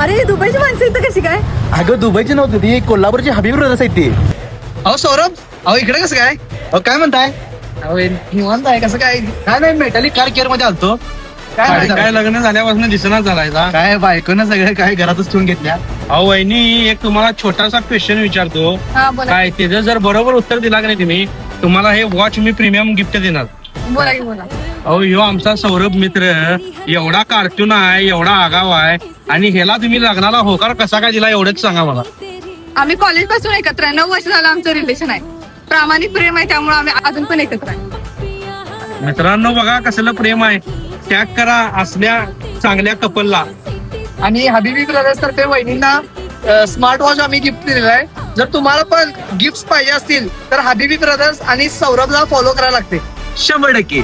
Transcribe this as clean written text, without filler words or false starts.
अरे दुबईची माणसं इथं कशी काय? अगं दुबईची नव्हती ती, कोल्हापूरची हबीब ब्रदर्स आहेत ती. अहो सौरभ, अहो इकडे कसं काय? अहो काय म्हणताय? अहो निवांत आहे कसं काय? काय नाही, मेटॅलिक कार केअर मध्ये आलतो. काय लग्न झाल्यापासून दिसणार झालायचा. काय बायकोनं सगळं काय घरातच ठेवून घेतल्या. अहो वहिनी, एक तुम्हाला छोटासा क्वेश्चन विचारतो. हा बोला काय त्याचं जर बरोबर उत्तर दिला की नाही तुम्ही, तुम्हाला हे वॉच मी प्रीमियम गिफ्ट देणार. बोला की बोला. अहो ह्यो आमचा सौरभ मित्र एवढा कार्टून आहे, एवढा आगाव आहे, आणि ह्याला तुम्ही लग्नाला होकार कसा काय दिला एवढंच सांगा मला. आम्ही कॉलेज पासून एकत्र आहे, 9 वर्ष झालं आमचं रिलेशन आहे. प्रामाणिक प्रेम आहे, त्यामुळे आम्ही अजून पण एकत्र आहे. मित्रांनो बघा कसलं प्रेम आहे. त्याग करा असल्या चांगल्या कपलला. आणि हबीबी ब्रदर्स तर्फे वहिनींना स्मार्ट वॉच आम्ही गिफ्ट दिलेला आहे. जर तुम्हाला पण गिफ्ट पाहिजे असतील तर हबीबी ब्रदर्स आणि सौरभला फॉलो करायला लागते. 100%.